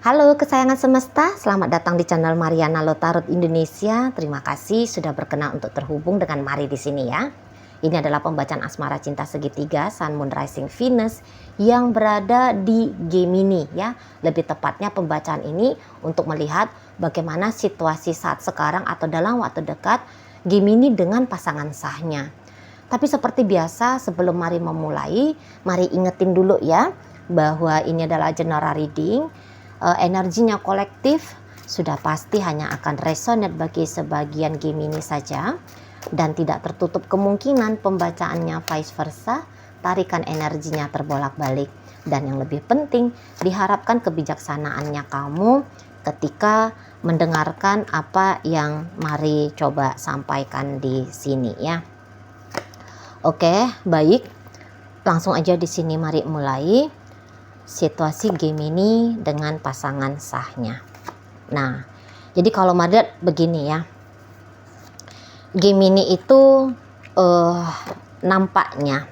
Halo kesayangan semesta, selamat datang di channel Mariana Lotarot Indonesia. Terima kasih sudah berkenan untuk terhubung dengan Mari di sini ya. Ini adalah pembacaan asmara cinta segitiga Sun Moon Rising Venus yang berada di Gemini ya. Lebih tepatnya pembacaan ini untuk melihat bagaimana situasi saat sekarang atau dalam waktu dekat Gemini dengan pasangan sahnya. Tapi seperti biasa sebelum Mari memulai, mari ingetin dulu ya bahwa ini adalah general reading. Energinya kolektif sudah pasti hanya akan resonate bagi sebagian Gemini saja dan tidak tertutup kemungkinan pembacaannya vice versa, tarikan energinya terbolak-balik. Dan yang lebih penting, diharapkan kebijaksanaannya kamu ketika mendengarkan apa yang Mari coba sampaikan di sini ya. Oke, baik. Langsung aja di sini mari mulai. Situasi Gemini dengan pasangan sahnya. Nah, jadi kalau Mari lihat begini ya. Gemini itu nampaknya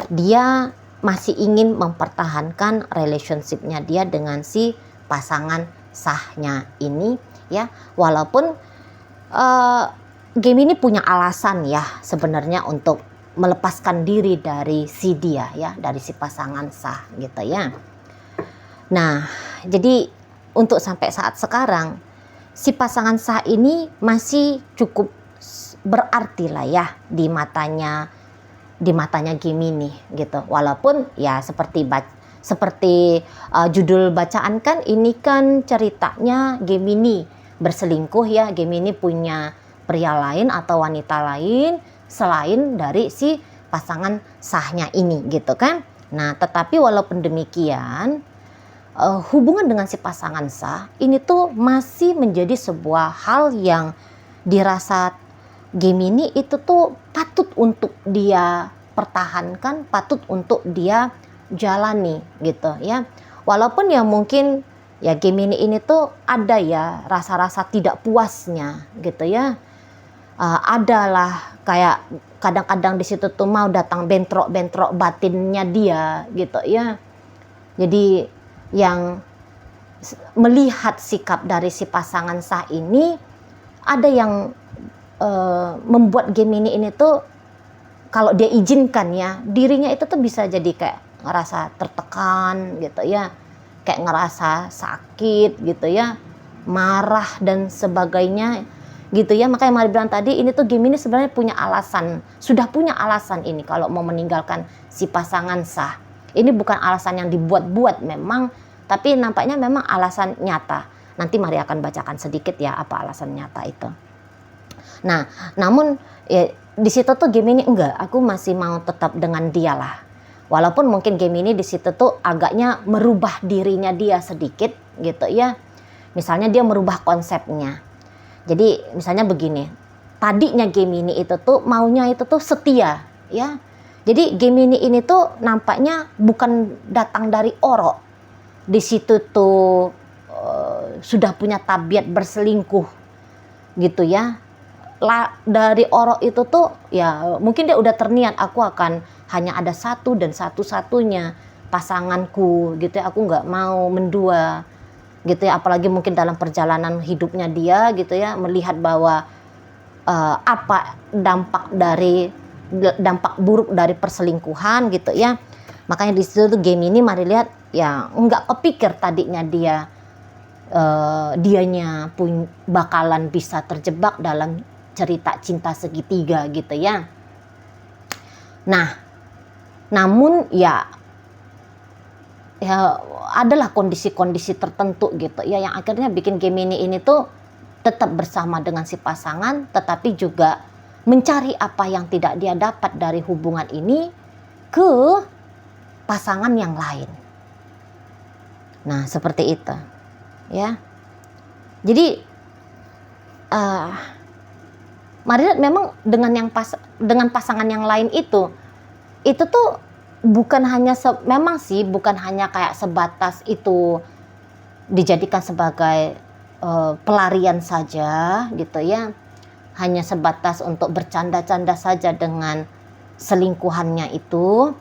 dia masih ingin mempertahankan relationship-nya dia dengan si pasangan sahnya ini ya. Walaupun Gemini punya alasan ya sebenarnya untuk melepaskan diri dari si dia ya, dari si pasangan sah gitu ya. Nah, jadi untuk sampai saat sekarang si pasangan sah ini masih cukup berarti lah ya di matanya Gemini gitu. Walaupun ya seperti judul bacaan kan ini kan ceritanya Gemini berselingkuh ya. Gemini punya pria lain atau wanita lain selain dari si pasangan sahnya ini gitu kan. Nah, tetapi walaupun demikian hubungan dengan si pasangan sah ini tuh masih menjadi sebuah hal yang dirasa Gemini itu tuh patut untuk dia pertahankan, patut untuk dia jalani gitu ya. Walaupun ya mungkin ya Gemini ini tuh ada ya rasa-rasa tidak puasnya gitu ya. Adalah kayak kadang-kadang di situ tuh mau datang bentrok-bentrok batinnya dia gitu ya. Jadi yang melihat sikap dari si pasangan sah ini ada yang membuat Gemini ini tuh kalau dia izinkan ya dirinya itu tuh bisa jadi kayak ngerasa tertekan gitu ya, kayak ngerasa sakit gitu ya, marah dan sebagainya gitu ya. Makanya Mari bilang tadi ini tuh Gemini sebenarnya sudah punya alasan ini kalau mau meninggalkan si pasangan sah. Ini bukan alasan yang dibuat-buat memang, tapi nampaknya memang alasan nyata. Nanti Mari akan bacakan sedikit ya apa alasan nyata itu. Nah, namun ya, di situ tuh Gemini enggak, aku masih mau tetap dengan dia lah. Walaupun mungkin Gemini di situ tuh agaknya merubah dirinya dia sedikit gitu ya. Misalnya dia merubah konsepnya. Jadi misalnya begini, tadinya Gemini itu tuh maunya itu tuh setia ya. Jadi Gemini ini tuh nampaknya bukan datang dari Oro. Di situ tuh sudah punya tabiat berselingkuh gitu ya. Dari Oro itu tuh ya mungkin dia udah terniat aku akan hanya ada satu dan satu-satunya pasanganku gitu ya. Aku nggak mau mendua gitu ya. Apalagi mungkin dalam perjalanan hidupnya dia gitu ya melihat bahwa apa dampak buruk dari perselingkuhan gitu ya. Makanya di situ tuh Gemini Mari lihat ya nggak kepikir tadinya dianya pun bakalan bisa terjebak dalam cerita cinta segitiga gitu ya. Nah, namun ya adalah kondisi-kondisi tertentu gitu ya yang akhirnya bikin Gemini ini tuh tetap bersama dengan si pasangan tetapi juga mencari apa yang tidak dia dapat dari hubungan ini ke pasangan yang lain. Nah, seperti itu. Ya. Jadi Mari lihat memang dengan pasangan yang lain itu tuh bukan hanya memang sih bukan hanya kayak sebatas itu dijadikan sebagai pelarian saja gitu ya. Hanya sebatas untuk bercanda-canda saja dengan selingkuhannya itu.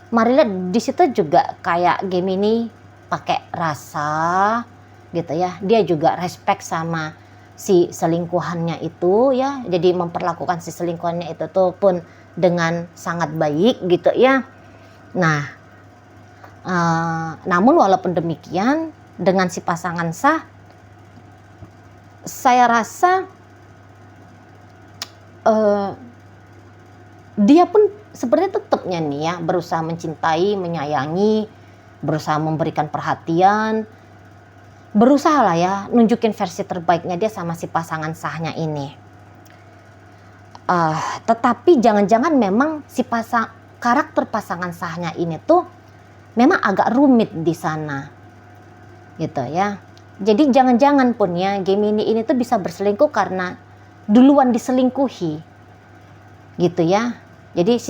Mari lihat di situ juga kayak Gemini pakai rasa, gitu ya. Dia juga respect sama si selingkuhannya itu ya, jadi memperlakukan si selingkuhannya itu tuh pun dengan sangat baik gitu ya. Nah, namun walaupun demikian dengan si pasangan sah, saya rasa dia pun sebenarnya tetapnya nih ya berusaha mencintai, menyayangi, berusaha memberikan perhatian, berusaha lah ya nunjukin versi terbaiknya dia sama si pasangan sahnya ini. Tetapi jangan-jangan memang si karakter pasangan sahnya ini tuh memang agak rumit di sana, gitu ya. Jadi jangan-jangan pun ya Gemini ini tuh bisa berselingkuh karena duluan diselingkuhi, gitu ya. Jadi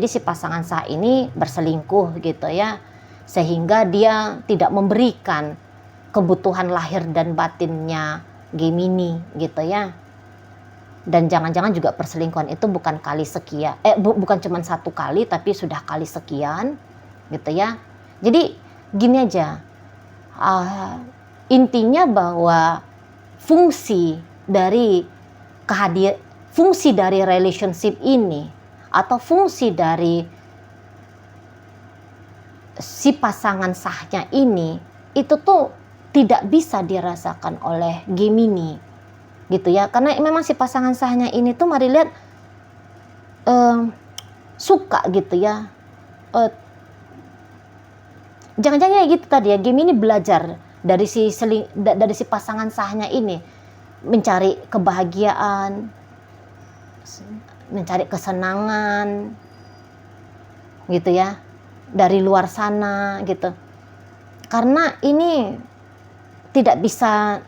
si pasangan sah ini berselingkuh gitu ya, sehingga dia tidak memberikan kebutuhan lahir dan batinnya Gemini gitu ya. Dan jangan-jangan juga perselingkuhan itu bukan kali sekian, bukan cuma satu kali tapi sudah kali sekian gitu ya. Jadi gini aja, intinya bahwa fungsi dari relationship ini atau fungsi dari si pasangan sahnya ini itu tuh tidak bisa dirasakan oleh Gemini gitu ya, karena memang si pasangan sahnya ini tuh mari lihat suka gitu ya, jangan-jangan gitu tadi ya, Gemini belajar dari si pasangan sahnya ini mencari kebahagiaan, mencari kesenangan gitu ya dari luar sana gitu, karena ini tidak bisa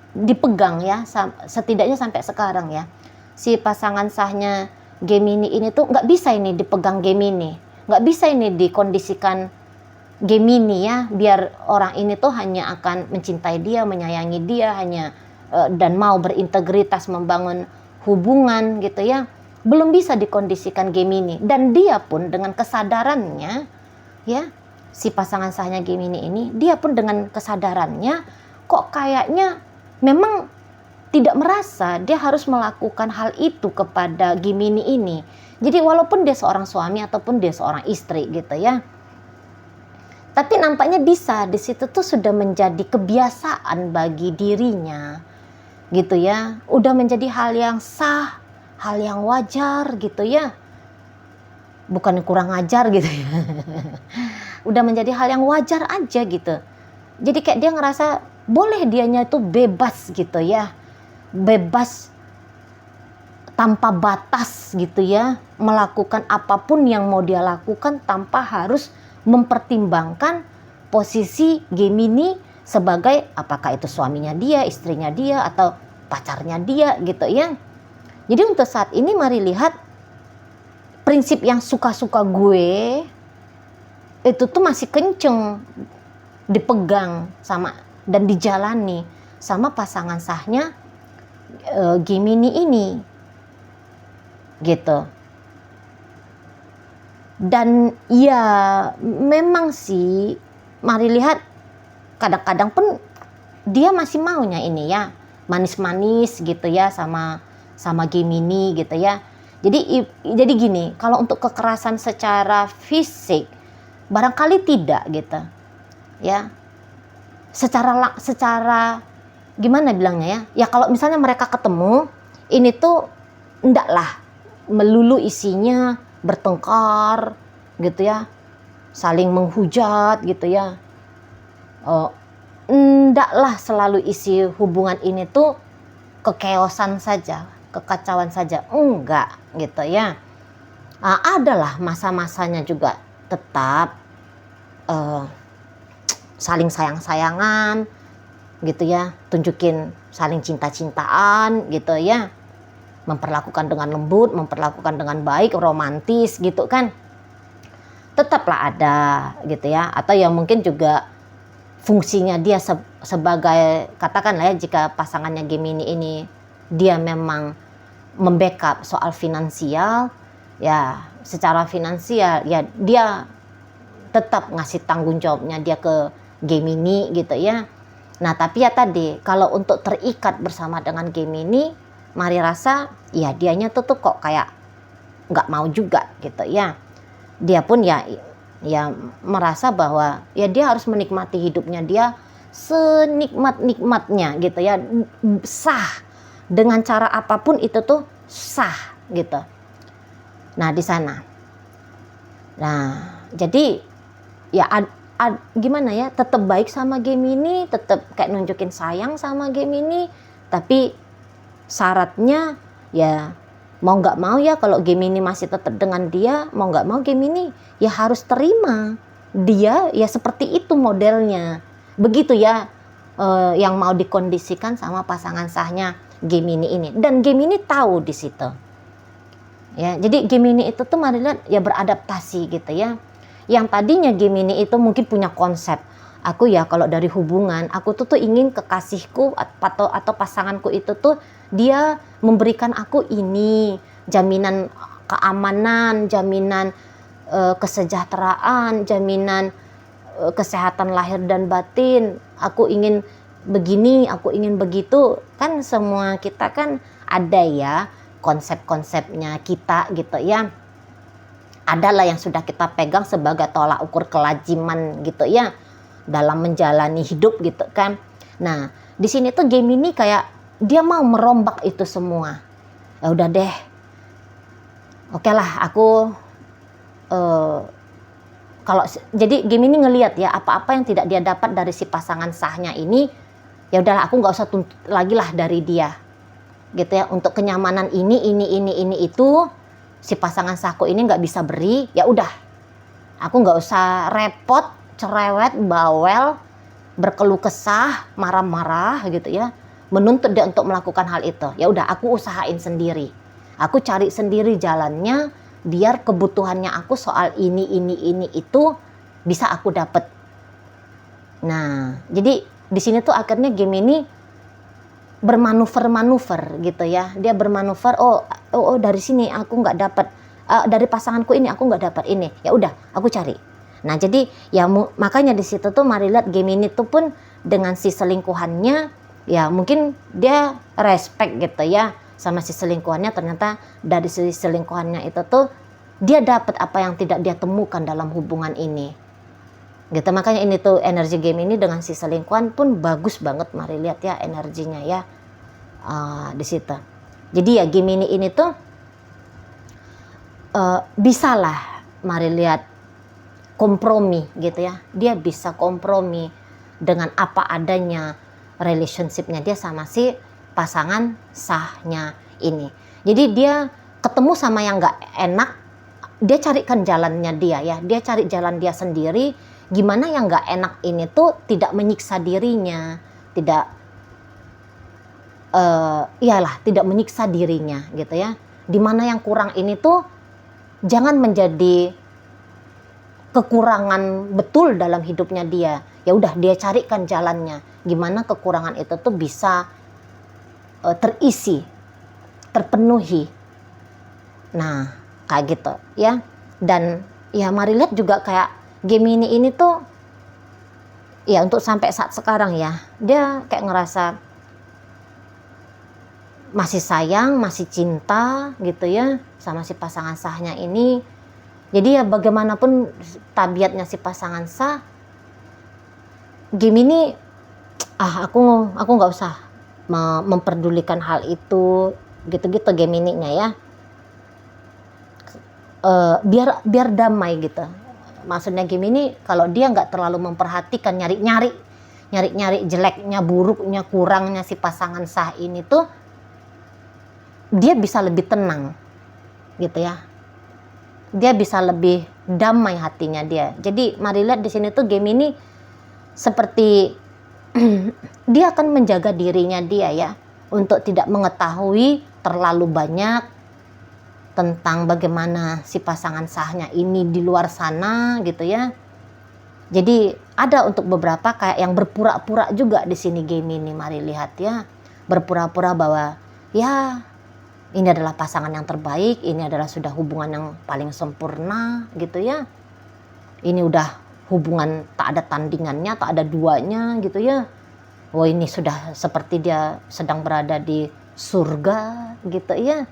dipegang ya, setidaknya sampai sekarang ya si pasangan sahnya Gemini ini tuh nggak bisa ini dipegang Gemini, nggak bisa ini dikondisikan Gemini ya biar orang ini tuh hanya akan mencintai dia, menyayangi dia hanya dan mau berintegritas membangun hubungan gitu ya, belum bisa dikondisikan Gemini. Dan dia pun dengan kesadarannya ya, si pasangan sahnya Gemini ini, dia pun dengan kesadarannya kok kayaknya memang tidak merasa dia harus melakukan hal itu kepada Gemini ini. Jadi walaupun dia seorang suami ataupun dia seorang istri gitu ya, tapi nampaknya bisa di situ tuh sudah menjadi kebiasaan bagi dirinya gitu ya, udah menjadi hal yang sah, hal yang wajar gitu ya, bukan kurang ajar gitu ya. Udah menjadi hal yang wajar aja gitu. Jadi kayak dia ngerasa boleh dianya itu bebas gitu ya, bebas tanpa batas gitu ya, melakukan apapun yang mau dia lakukan tanpa harus mempertimbangkan posisi Gemini sebagai apakah itu suaminya dia, istrinya dia, atau pacarnya dia gitu ya. Jadi untuk saat ini mari lihat prinsip yang suka-suka gue itu tuh masih kenceng dipegang sama dan dijalani sama pasangan sahnya Gemini ini gitu. Dan ya memang sih mari lihat kadang-kadang pun dia masih maunya ini ya manis-manis gitu ya sama Gemini gitu ya. Jadi gini, kalau untuk kekerasan secara fisik barangkali tidak gitu ya, secara gimana bilangnya ya, ya kalau misalnya mereka ketemu ini tuh ndaklah melulu isinya bertengkar gitu ya, saling menghujat gitu ya, ndaklah selalu isi hubungan ini tuh kekeosan saja, kekacauan saja, enggak gitu ya. Adalah masa-masanya juga tetap saling sayang-sayangan gitu ya, tunjukin saling cinta-cintaan gitu ya, memperlakukan dengan lembut, memperlakukan dengan baik, romantis gitu kan, tetaplah ada gitu ya. Atau ya mungkin juga fungsinya dia sebagai, katakanlah ya, jika pasangannya Gemini ini dia memang membackup soal finansial ya, secara finansial ya dia tetap ngasih tanggung jawabnya dia ke Gemini gitu ya. Nah, tapi ya tadi, kalau untuk terikat bersama dengan Gemini, Mari rasa ya dianya tuh kok kayak nggak mau juga gitu ya. Dia pun ya merasa bahwa ya dia harus menikmati hidupnya dia senikmat-nikmatnya gitu ya, sah dengan cara apapun itu tuh sah gitu. Nah, di sana. Nah, jadi ya gimana ya, tetap baik sama Gemini, tetap kayak nunjukin sayang sama Gemini, tapi syaratnya ya mau nggak mau ya, kalau Gemini masih tetap dengan dia, mau nggak mau Gemini ya harus terima dia ya seperti itu modelnya. Begitu ya yang mau dikondisikan sama pasangan sahnya Gemini ini. Dan Gemini tahu di situ. Ya, jadi Gemini itu tuh mari lihat ya beradaptasi gitu ya. Yang tadinya Gemini itu mungkin punya konsep, aku ya kalau dari hubungan, aku tuh ingin kekasihku atau pasanganku itu tuh dia memberikan aku ini, jaminan keamanan, jaminan kesejahteraan, jaminan kesehatan lahir dan batin. Aku ingin begini, aku ingin begitu. Kan semua kita kan ada ya konsep-konsepnya kita gitu ya. Adalah yang sudah kita pegang sebagai tolak ukur kelaziman gitu ya dalam menjalani hidup gitu kan. Nah, di sini tuh Gemini kayak dia mau merombak itu semua. Ya udah deh. Oke lah, aku kalau jadi Gemini ngelihat ya apa-apa yang tidak dia dapat dari si pasangan sahnya ini, ya udahlah aku nggak usah tuntut lagi lah dari dia. Gitu ya, untuk kenyamanan ini itu si pasangan sahku ini nggak bisa beri, ya udah aku nggak usah repot, cerewet, bawel, berkeluh kesah, marah-marah gitu ya, menuntut dia untuk melakukan hal itu. Ya udah aku usahain sendiri, aku cari sendiri jalannya biar kebutuhannya aku soal ini itu bisa aku dapat. Nah, jadi di sini tuh akhirnya Gemini bermanuver gitu ya, dia bermanuver, oh dari sini aku nggak dapat, dari pasanganku ini aku nggak dapat ini, ya udah aku cari. Nah, jadi ya makanya di situ tuh mari lihat Gemini tuh pun dengan si selingkuhannya ya mungkin dia respect gitu ya sama si selingkuhannya, ternyata dari si selingkuhannya itu tuh dia dapat apa yang tidak dia temukan dalam hubungan ini gitu. Makanya ini tuh energi Gemini dengan si selingkuhan pun bagus banget, mari lihat ya energinya ya di situ. Jadi ya Gemini ini tuh bisa lah mari lihat kompromi gitu ya, dia bisa kompromi dengan apa adanya relationshipnya dia sama si pasangan sahnya ini. Jadi dia ketemu sama yang nggak enak, dia carikan jalannya dia ya, dia cari jalan dia sendiri. Gimana yang nggak enak ini tuh tidak menyiksa dirinya, tidak tidak menyiksa dirinya gitu ya. Dimana yang kurang ini tuh jangan menjadi kekurangan betul dalam hidupnya dia. Ya udah dia carikan jalannya. Gimana kekurangan itu tuh bisa terisi, terpenuhi. Nah, kayak gitu ya. Dan ya mari lihat juga kayak Gemini ini tuh ya untuk sampai saat sekarang ya, dia kayak ngerasa masih sayang, masih cinta gitu ya sama si pasangan sahnya ini. Jadi ya bagaimanapun tabiatnya si pasangan sah, Gemini aku nggak usah memperdulikan hal itu gitu-gitu Gemininya ya. Biar damai gitu. Maksudnya Gemini kalau dia nggak terlalu memperhatikan nyari-nyari jeleknya, buruknya, kurangnya si pasangan sah ini tuh, dia bisa lebih tenang gitu ya. Dia bisa lebih damai hatinya dia. Jadi mari lihat di sini tuh Gemini seperti dia akan menjaga dirinya dia ya untuk tidak mengetahui terlalu banyak tentang bagaimana si pasangan sahnya ini di luar sana gitu ya. Jadi ada untuk beberapa kayak yang berpura-pura juga di sini Gemini, mari lihat ya. Berpura-pura bahwa ya ini adalah pasangan yang terbaik, ini adalah sudah hubungan yang paling sempurna gitu ya. Ini udah hubungan tak ada tandingannya, tak ada duanya gitu ya. Oh, ini sudah seperti dia sedang berada di surga gitu ya.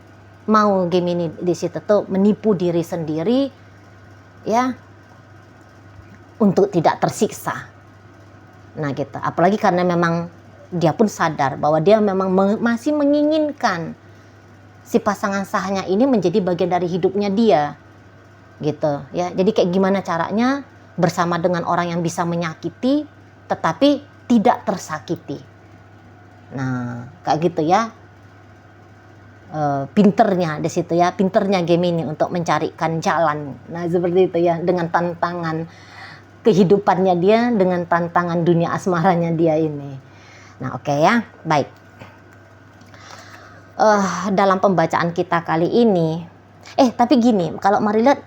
Mau Gemini di situ tuh menipu diri sendiri ya untuk tidak tersiksa. Nah gitu, apalagi karena memang dia pun sadar bahwa dia memang masih menginginkan si pasangan sahnya ini menjadi bagian dari hidupnya dia gitu ya. Jadi kayak gimana caranya bersama dengan orang yang bisa menyakiti tetapi tidak tersakiti. Nah kayak gitu ya. Pinternya di situ ya, pinternya Gemini untuk mencarikan jalan. Nah seperti itu ya, dengan tantangan kehidupannya dia, dengan tantangan dunia asmaranya dia ini. Nah oke ya, baik. Dalam pembacaan kita kali ini, tapi gini, kalau mari lihat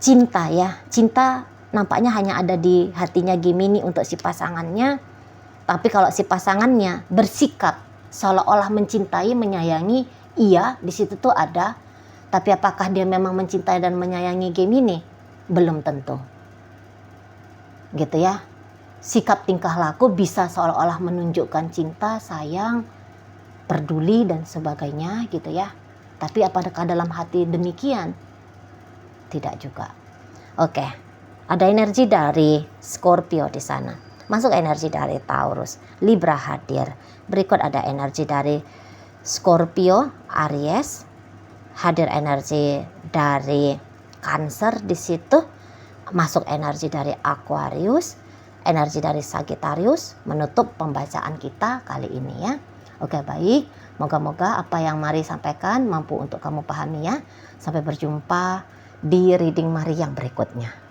cinta ya, cinta nampaknya hanya ada di hatinya Gemini untuk si pasangannya. Tapi kalau si pasangannya bersikap seolah-olah mencintai, menyayangi, iya di situ tuh ada. Tapi apakah dia memang mencintai dan menyayangi Gemini? Belum tentu. Gitu ya. Sikap tingkah laku bisa seolah-olah menunjukkan cinta, sayang, peduli dan sebagainya gitu ya. Tapi apakah dalam hati demikian? Tidak juga. Oke. Ada energi dari Scorpio di sana. Masuk energi dari Taurus, Libra hadir. Berikut ada energi dari Scorpio, Aries, hadir energi dari Cancer di situ, masuk energi dari Aquarius, energi dari Sagittarius, menutup pembacaan kita kali ini ya. Oke baik, moga-moga apa yang Mari sampaikan mampu untuk kamu pahami ya. Sampai berjumpa di reading Mari yang berikutnya.